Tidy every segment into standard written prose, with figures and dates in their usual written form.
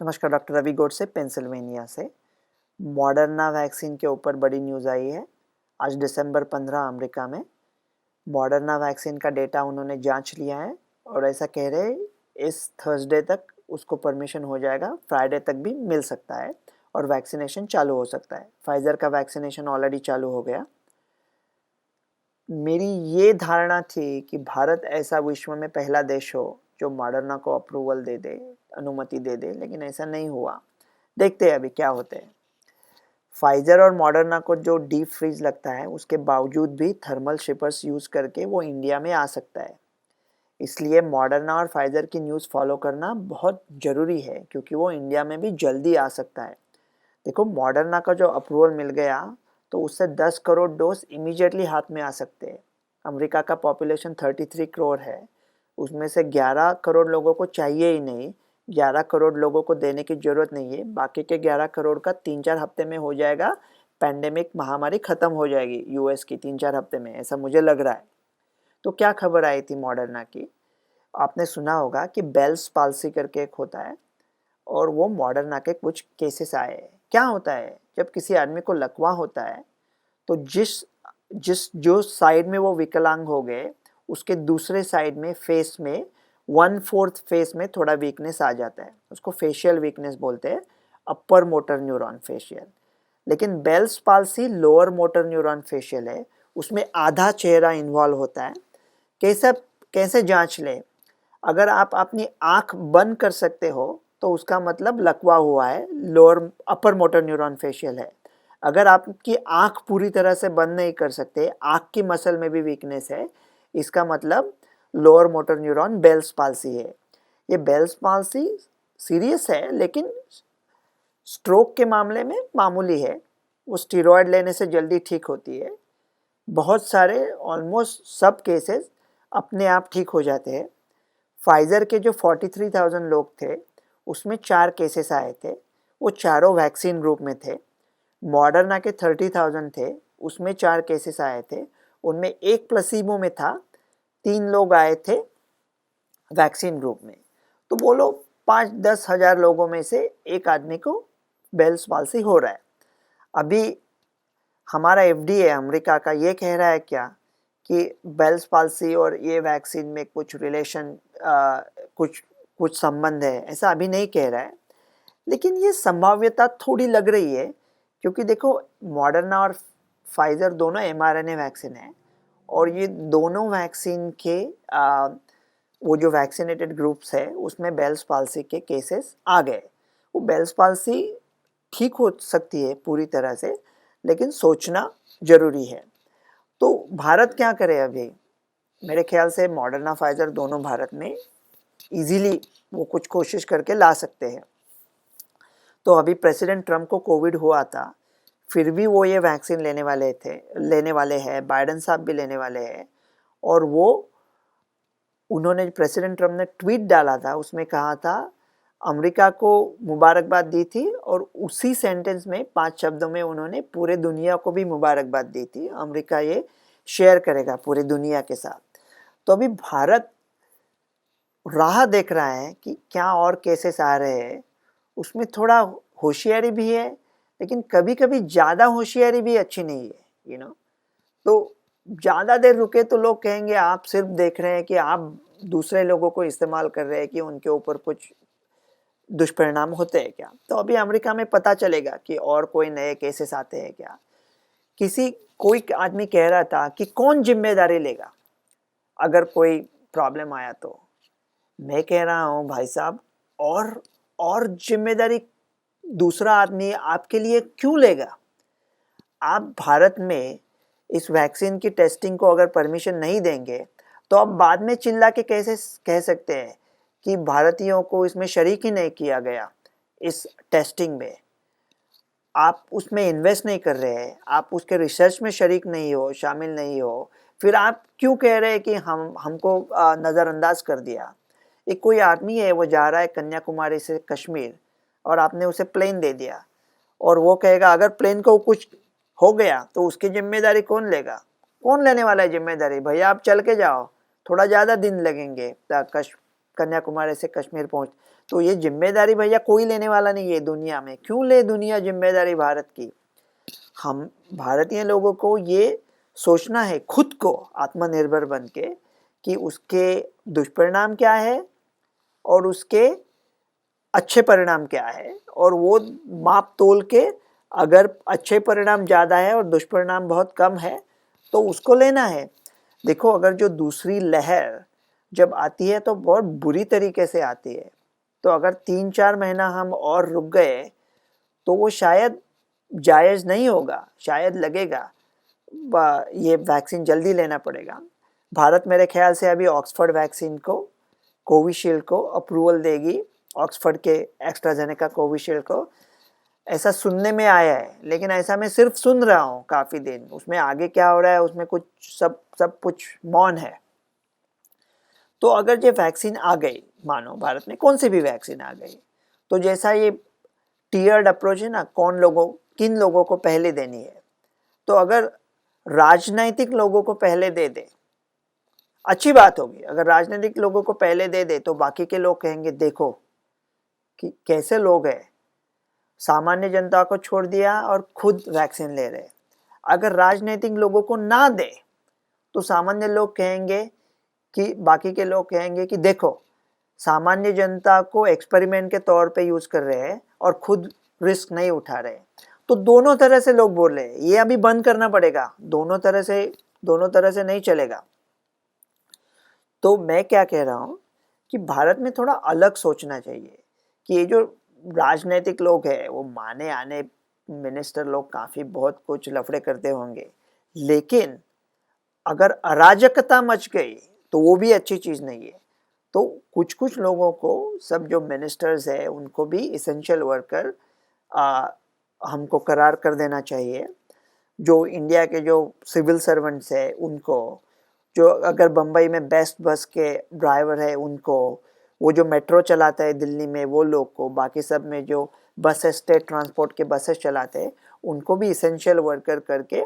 नमस्कार, डॉक्टर रवि गौड़ से पेंसिल्वेनिया से। मॉडर्ना वैक्सीन के ऊपर बड़ी न्यूज़ आई है। आज दिसंबर 15 अमेरिका में मॉडर्ना वैक्सीन का डेटा उन्होंने जांच लिया है और ऐसा कह रहे हैं इस थर्सडे तक उसको परमिशन हो जाएगा, फ्राइडे तक भी मिल सकता है और वैक्सीनेशन चालू हो सकता है। फाइज़र का वैक्सीनेशन ऑलरेडी चालू हो गया। मेरी ये धारणा थी कि भारत ऐसा विश्व में पहला देश हो जो मॉडर्ना को अप्रूवल दे दे, अनुमति दे दे, लेकिन ऐसा नहीं हुआ। देखते हैं अभी क्या होते हैं। फाइज़र और मॉडर्ना को जो डीप फ्रीज लगता है उसके बावजूद भी थर्मल शिपर्स यूज़ करके वो इंडिया में आ सकता है। इसलिए मॉडर्ना और फाइज़र की न्यूज़ फॉलो करना बहुत ज़रूरी है क्योंकि वो इंडिया में भी जल्दी आ सकता है। देखो, मॉडर्ना का जो अप्रूवल मिल गया तो उससे 10 करोड़ डोज इमीडिएटली हाथ में आ सकते हैं। अमेरिका का पॉपुलेशन 33 करोड़ है, उसमें से 11 करोड़ लोगों को चाहिए ही नहीं। 11 करोड़ लोगों को देने की ज़रूरत नहीं है। बाकी के 11 करोड़ का 3-4 हफ्ते में हो जाएगा। पैंडेमिक महामारी ख़त्म हो जाएगी यूएस की 3-4 हफ्ते में, ऐसा मुझे लग रहा है। तो क्या खबर आई थी मॉडर्ना की? आपने सुना होगा कि बेल्स पाल्सी करके एक होता है और वो मॉडर्ना के कुछ केसेस आए हैं। क्या होता है, जब किसी आदमी को लकवा होता है तो जिस जिस जो साइड में वो विकलांग हो गए उसके दूसरे साइड में फेस में 1/4 फेस में थोड़ा वीकनेस आ जाता है। उसको फेशियल वीकनेस बोलते हैं, अपर मोटर न्यूरॉन फेशियल। लेकिन Bell's palsy lower motor neuron facial है, उसमें आधा चेहरा इन्वॉल्व होता है। कैसे कैसे जांच लें? अगर आप अपनी आँख बंद कर सकते हो तो उसका मतलब लकवा हुआ है, lower upper motor neuron facial है। अगर आपकी आँख पूरी तरह से बंद नहीं कर सकते, आँख की मसल में भी वीकनेस है, इसका मतलब lower motor neuron Bell's palsy है। ये बेल्स पाल्सी सीरियस है लेकिन स्ट्रोक के मामले में मामूली है। वो स्टेरॉयड लेने से जल्दी ठीक होती है। बहुत सारे ऑलमोस्ट सब केसेस अपने आप ठीक हो जाते हैं। फाइज़र के जो 43,000 लोग थे उसमें 4 केसेस आए थे, वो चारों वैक्सीन ग्रुप में थे। मॉडर्ना के 30,000 थे, उसमें 4 केसेस आए थे, उनमें एक प्लेसिबो में था, 3 लोग आए थे वैक्सीन ग्रुप में। तो बोलो 5-10 हज़ार लोगों में से एक आदमी को बेल्स पाल्सी हो रहा है। अभी हमारा एफडीए अमेरिका का ये कह रहा है क्या कि बेल्स पाल्सी और ये वैक्सीन में कुछ रिलेशन, कुछ कुछ संबंध है, ऐसा अभी नहीं कह रहा है। लेकिन ये संभाव्यता थोड़ी लग रही है क्योंकि देखो, मॉडर्ना और फाइज़र दोनों एमआरएनए वैक्सीन है और ये दोनों वैक्सीन के वो जो वैक्सीनेटेड ग्रुप्स है उसमें बेल्स पाल्सी के केसेस आ गए। वो बेल्स पाल्सी ठीक हो सकती है पूरी तरह से, लेकिन सोचना ज़रूरी है। तो भारत क्या करे अभी? मेरे ख्याल से मॉडर्ना फाइज़र दोनों भारत में इजीली वो कुछ कोशिश करके ला सकते हैं। तो अभी प्रेसिडेंट ट्रम्प को कोविड हुआ था, फिर भी वो ये वैक्सीन लेने वाले हैं, बाइडेन साहब भी लेने वाले हैं। और उन्होंने प्रेसिडेंट ट्रम्प ने ट्वीट डाला था, उसमें कहा था अमेरिका को मुबारकबाद दी थी और उसी सेंटेंस में 5 शब्दों में उन्होंने पूरे दुनिया को भी मुबारकबाद दी थी। अमेरिका ये शेयर करेगा पूरी दुनिया के साथ। तो अभी भारत राह देख रहा है कि क्या और केसेस आ रहे हैं, उसमें थोड़ा होशियारी भी है, लेकिन कभी-कभी ज़्यादा होशियारी भी अच्छी नहीं है। तो ज़्यादा देर रुके तो लोग कहेंगे आप सिर्फ देख रहे हैं कि आप दूसरे लोगों को इस्तेमाल कर रहे हैं कि उनके ऊपर कुछ दुष्परिणाम होते हैं क्या। तो अभी अमेरिका में पता चलेगा कि और कोई नए केसेस आते हैं क्या। कोई आदमी कह रहा था कि कौन जिम्मेदारी लेगा अगर कोई प्रॉब्लम आया तो। मैं कह रहा हूँ भाई साहब, और जिम्मेदारी दूसरा आदमी आपके लिए क्यों लेगा? आप भारत में इस वैक्सीन की टेस्टिंग को अगर परमिशन नहीं देंगे तो आप बाद में चिल्ला के कैसे कह सकते हैं कि भारतीयों को इसमें शरीक ही नहीं किया गया। इस टेस्टिंग में आप उसमें इन्वेस्ट नहीं कर रहे हैं, आप उसके रिसर्च में शरीक नहीं हो, शामिल नहीं हो, फिर आप क्यों कह रहे हैं कि हमको नज़रअंदाज कर दिया। एक कोई आदमी है, वो जा रहा है कन्याकुमारी से कश्मीर और आपने उसे प्लेन दे दिया और वो कहेगा अगर प्लेन को कुछ हो गया तो उसकी जिम्मेदारी कौन लेगा? कौन लेने वाला है जिम्मेदारी? भैया आप चल के जाओ, थोड़ा ज़्यादा दिन लगेंगे कन्याकुमारी से कश्मीर पहुँच। तो ये जिम्मेदारी भैया कोई लेने वाला नहीं है दुनिया में। क्यों ले दुनिया जिम्मेदारी भारत की? हम भारतीय लोगों को ये सोचना है खुद को आत्मनिर्भर बन के कि उसके दुष्परिणाम क्या है और उसके अच्छे परिणाम क्या है, और वो माप तोल के अगर अच्छे परिणाम ज़्यादा है और दुष्परिणाम बहुत कम है तो उसको लेना है। देखो, अगर जो दूसरी लहर जब आती है तो बहुत बुरी तरीके से आती है, तो अगर 3-4 महीना हम और रुक गए तो वो शायद जायज़ नहीं होगा, शायद लगेगा ये वैक्सीन जल्दी लेना पड़ेगा। भारत मेरे ख्याल से अभी ऑक्सफोर्ड वैक्सीन को, कोविशील्ड को अप्रूवल देगी, ऑक्सफोर्ड के एस्ट्राजेनेका कोविशील्ड को, ऐसा सुनने में आया है। लेकिन ऐसा मैं सिर्फ सुन रहा हूँ काफ़ी दिन, उसमें आगे क्या हो रहा है उसमें कुछ सब कुछ मौन है। तो अगर ये वैक्सीन आ गई, मानो भारत में कौन सी भी वैक्सीन आ गई, तो जैसा ये टीयर्ड अप्रोच है ना, किन लोगों को पहले देनी है, तो अगर राजनीतिक लोगों को पहले दे दे, अच्छी बात होगी। अगर राजनीतिक लोगों को पहले दे दे तो बाकी के लोग कहेंगे देखो कि कैसे लोग हैं, सामान्य जनता को छोड़ दिया और खुद वैक्सीन ले रहे। अगर राजनीतिक लोगों को ना दे तो सामान्य लोग कहेंगे कि बाकी के लोग कहेंगे कि देखो, सामान्य जनता को एक्सपेरिमेंट के तौर पे यूज कर रहे हैं और खुद रिस्क नहीं उठा रहे। तो दोनों तरह से लोग बोल रहे हैं, ये अभी बंद करना पड़ेगा, दोनों तरह से नहीं चलेगा। तो मैं क्या कह रहा हूँ कि भारत में थोड़ा अलग सोचना चाहिए कि ये जो राजनीतिक लोग हैं वो माने आने मिनिस्टर लोग काफ़ी बहुत कुछ लफड़े करते होंगे, लेकिन अगर अराजकता मच गई तो वो भी अच्छी चीज़ नहीं है। तो कुछ लोगों को, सब जो मिनिस्टर्स है उनको भी इसेंशियल वर्कर हमको करार कर देना चाहिए। जो इंडिया के जो सिविल सर्वेंट्स है उनको, जो अगर बम्बई में बेस्ट बस के ड्राइवर है उनको, वो जो मेट्रो चलाता है दिल्ली में वो लोग को, बाकी सब में जो बसेस, स्टेट ट्रांसपोर्ट के बसेस चलाते हैं उनको भी इसेंशियल वर्कर करके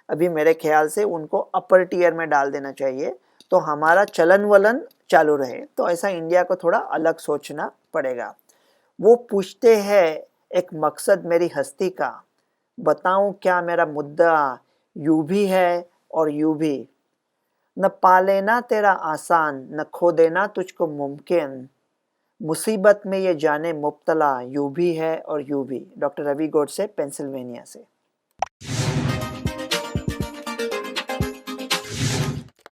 अभी मेरे ख्याल से उनको अपर टियर में डाल देना चाहिए, तो हमारा चलन वलन चालू रहे। तो ऐसा इंडिया को थोड़ा अलग सोचना पड़ेगा। वो पूछते हैं एक मकसद मेरी हस्ती का, बताऊं क्या मेरा मुद्दा, यूं भी है और यूं भी, न पा लेना तेरा आसान, न खो देना तुझको मुमकिन, मुसीबत में ये जाने मुब्तला, यूं भी है और यूं भी। डॉक्टर रवि गोडसे, पेंसिल्वेनिया से।